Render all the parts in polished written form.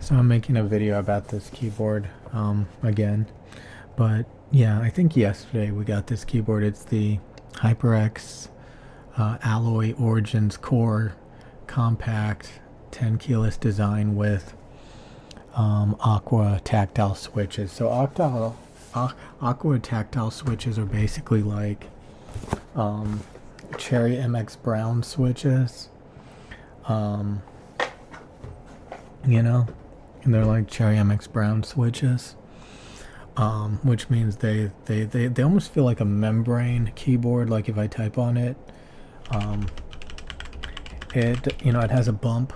So I'm making a video about this keyboard again, but yeah, I think yesterday we got this keyboard. It's the HyperX Alloy Origins Core Compact 10 keyless design with Aqua tactile switches. So Aqua tactile switches are basically like Cherry MX Brown switches, um, you know, and they're like Cherry MX Brown switches, which means they almost feel like a membrane keyboard. Like if I type on it, it has a bump.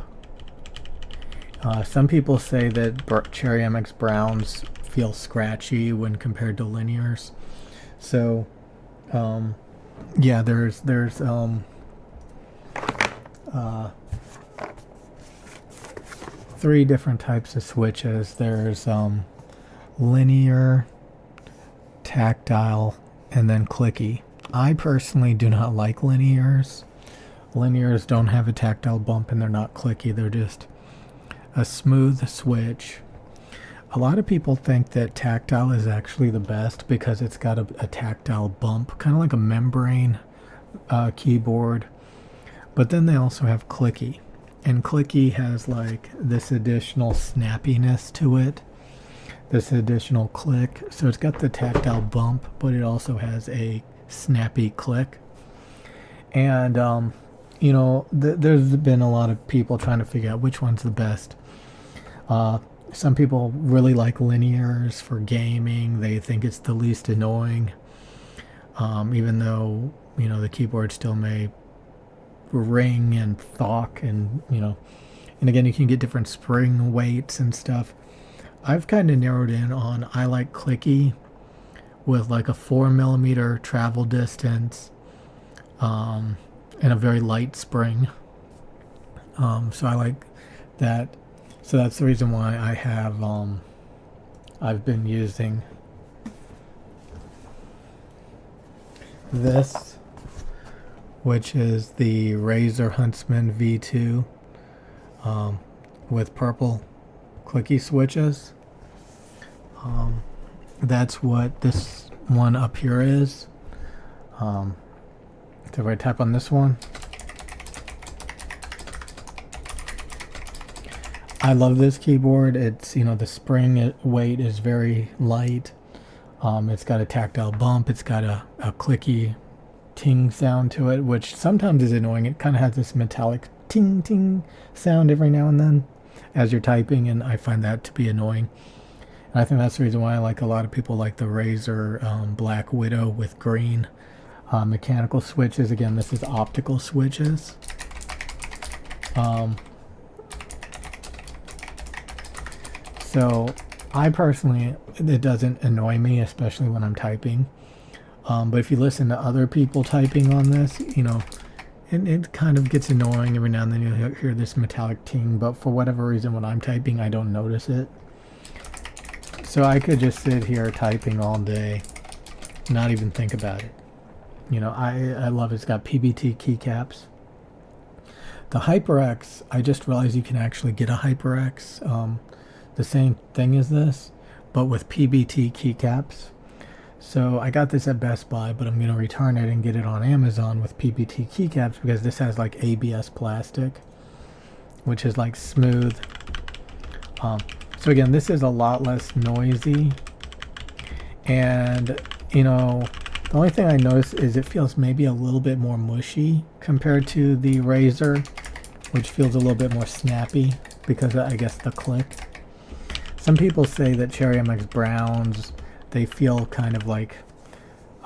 Some people say that Cherry MX Browns feel scratchy when compared to linears. So yeah, there's three different types of switches. There's linear, tactile, and then clicky. I personally do not like linears. Linears don't have a tactile bump and they're not clicky. They're just a smooth switch. A lot of people think that tactile is actually the best because it's got a tactile bump, kind of like a membrane keyboard. But then they also have clicky. And clicky has like this additional snappiness to it, this additional click. So it's got the tactile bump, but it also has a snappy click. And there's been a lot of people trying to figure out which one's the best. Some people really like linears for gaming. They think it's the least annoying, even though the keyboard still may ring and thock, and again, you can get different spring weights and stuff. I've kind of narrowed in on I like clicky with like a 4mm travel distance, and a very light spring. So I like that. So that's the reason why I've been using this, which is the Razer Huntsman V2 with purple clicky switches. That's what this one up here is. So if I tap on this one, I love this keyboard. It's, the spring weight is very light. It's got a tactile bump. It's got a clicky ting sound to it, which sometimes is annoying. It kind of has this metallic ting ting sound every now and then as you're typing, and I find that to be annoying. And I think that's the reason why a lot of people like the Razer Black Widow with green mechanical switches. Again, this is optical switches. So I personally, it doesn't annoy me, especially when I'm typing. But if you listen to other people typing on this, it kind of gets annoying. Every now and then you'll hear this metallic ting, but for whatever reason when I'm typing, I don't notice it. So I could just sit here typing all day, not even think about it. I love it. It's got PBT keycaps. The HyperX, I just realized you can actually get a HyperX, the same thing as this, but with PBT keycaps. So I got this at Best Buy, but I'm going to return it and get it on Amazon with PBT keycaps because this has like ABS plastic, which is like smooth. So again, this is a lot less noisy. And, the only thing I notice is it feels maybe a little bit more mushy compared to the Razer, which feels a little bit more snappy because of, I guess, the click. Some people say that Cherry MX Browns, they feel kind of like,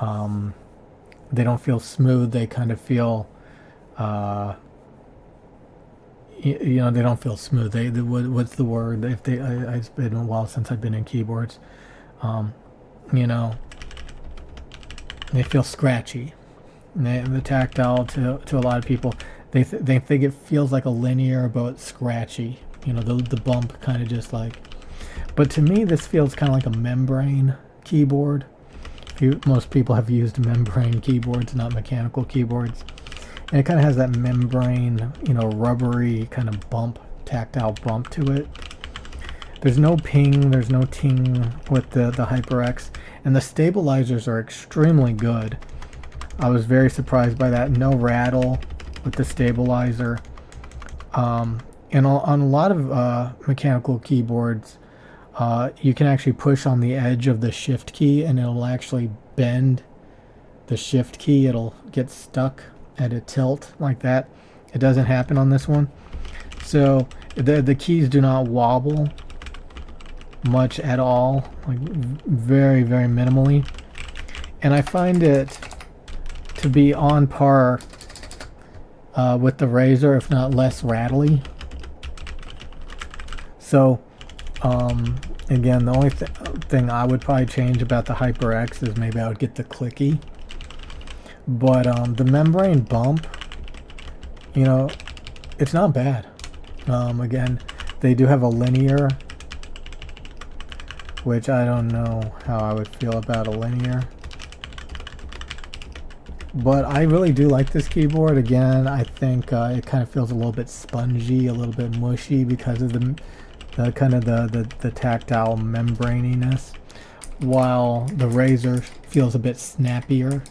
they don't feel smooth. They kind of feel, they don't feel smooth. What's the word? It's been a while since I've been in keyboards. They feel scratchy. The tactile to a lot of people, they think it feels like a linear, but scratchy. The bump kind of just like. But to me, this feels kind of like a membrane keyboard. Most people have used membrane keyboards, not mechanical keyboards. And it kind of has that membrane, rubbery kind of bump, tactile bump to it. There's no ping, there's no ting with the HyperX, and the stabilizers are extremely good. I was very surprised by that. No rattle with the stabilizer. And on a lot of mechanical keyboards, you can actually push on the edge of the shift key and it'll actually bend the shift key. It'll get stuck at a tilt like that. It doesn't happen on this one. So the keys do not wobble much at all, like very, very minimally. And I find it to be on par with the Razor, if not less rattly. So again, the only thing I would probably change about the HyperX is maybe I would get the clicky. But the membrane bump, you know, it's not bad. Again, they do have a linear, which I don't know how I would feel about a linear. But I really do like this keyboard. Again, I think it kind of feels a little bit spongy, a little bit mushy because of the kind of the tactile membraniness, while the Razor feels a bit snappier,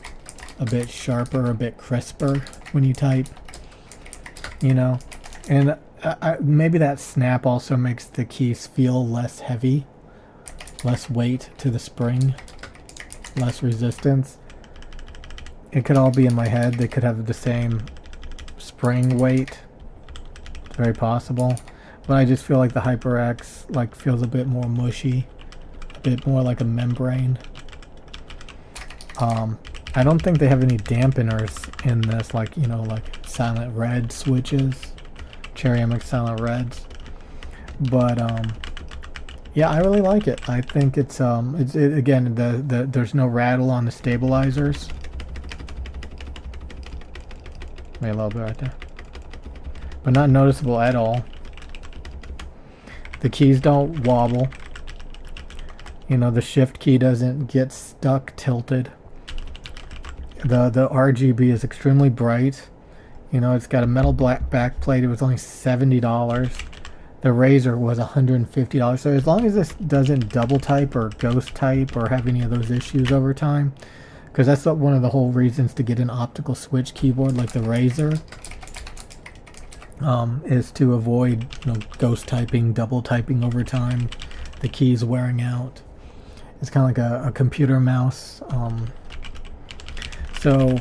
a bit sharper, a bit crisper when you type, you know. And maybe that snap also makes the keys feel less heavy, less weight to the spring, less resistance. It could all be in my head. They could have the same spring weight. It's very possible. But I just feel like the HyperX like feels a bit more mushy, a bit more like a membrane. I don't think they have any dampeners in this, like, you know, like silent red switches, Cherry MX silent reds. But yeah, I really like it. I think it's again, there's no rattle on the stabilizers. Maybe a little bit right there, but not noticeable at all. The keys don't wobble. You know, the shift key doesn't get stuck tilted. The RGB is extremely bright. You know, it's got a metal black backplate. It was only $70. The Razor was $150. So as long as this doesn't double type or ghost type or have any of those issues over time, because that's one of the whole reasons to get an optical switch keyboard like the Razor, is to avoid, you know, ghost typing, double typing over time, the keys wearing out. It's kind of like a computer mouse. So,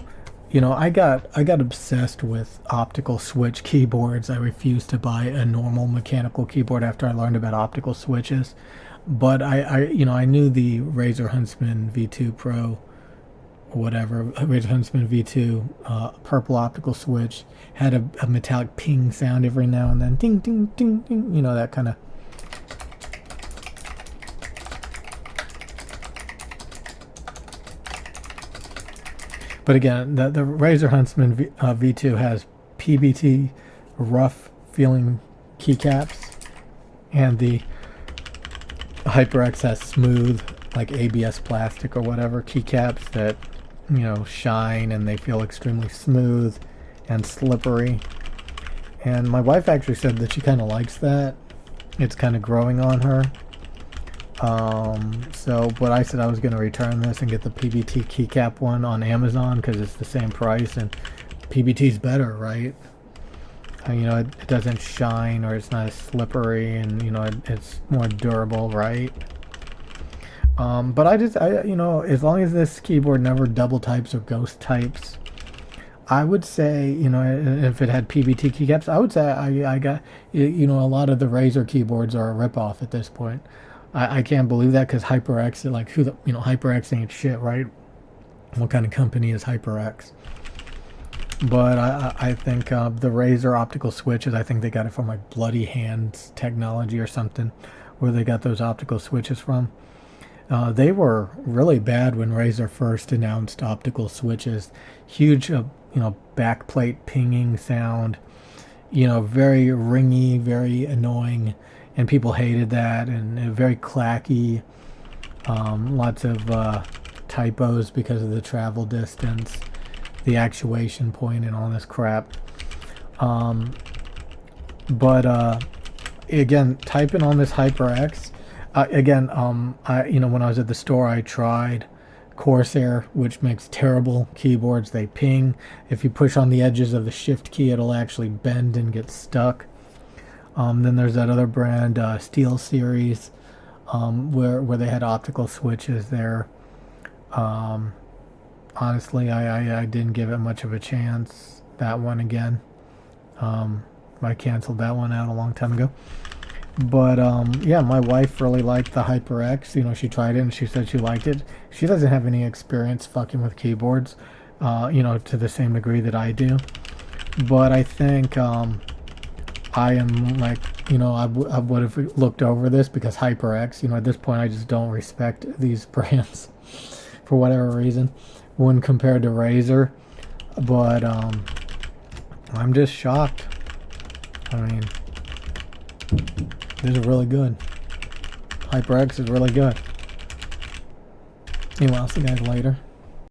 you know, I got obsessed with optical switch keyboards. I refused to buy a normal mechanical keyboard after I learned about optical switches. But I knew the Razer Huntsman V2 Pro, or whatever, Razer Huntsman V2 purple optical switch had a metallic ping sound every now and then, ding ding ding ding, you know, that kind of. But again, the Razer Huntsman V2 has PBT rough feeling keycaps, and the HyperX has smooth, like ABS plastic or whatever, keycaps that, you know, shine and they feel extremely smooth and slippery. And my wife actually said that she kind of likes that. It's kind of growing on her. But I said I was going to return this and get the PBT keycap one on Amazon because it's the same price and PBT's better, right? You know, it doesn't shine, or it's not as slippery, and, you know, it's more durable, right? But I you know, as long as this keyboard never double types or ghost types, I would say, you know, if it had PBT keycaps, I would say I got, you know, a lot of the Razer keyboards are a ripoff at this point. I can't believe that, because HyperX, like, you know, HyperX ain't shit, right? What kind of company is HyperX? But I think the Razer optical switches, I think they got it from like Bloody Hands Technology or something, where they got those optical switches from. They were really bad when Razer first announced optical switches. Huge, you know, backplate pinging sound, you know, very ringy, very annoying, and people hated that, and very clacky. Lots of typos because of the travel distance, the actuation point, and all this crap. again, type in on this HyperX. Again, when I was at the store, I tried Corsair, which makes terrible keyboards. They ping. If you push on the edges of the shift key, it'll actually bend and get stuck. Then there's that other brand, Steel Series, where they had optical switches there. Honestly, I didn't give it much of a chance. That one again. I canceled that one out a long time ago. But yeah, my wife really liked the HyperX. You know, she tried it and she said she liked it. She doesn't have any experience fucking with keyboards, to the same degree that I do. But I think I am like, I would have looked over this because HyperX, at this point I just don't respect these brands for whatever reason when compared to Razer. But I'm just shocked. I mean, these are really good. HyperX is really good. Anyway, I'll see you guys later.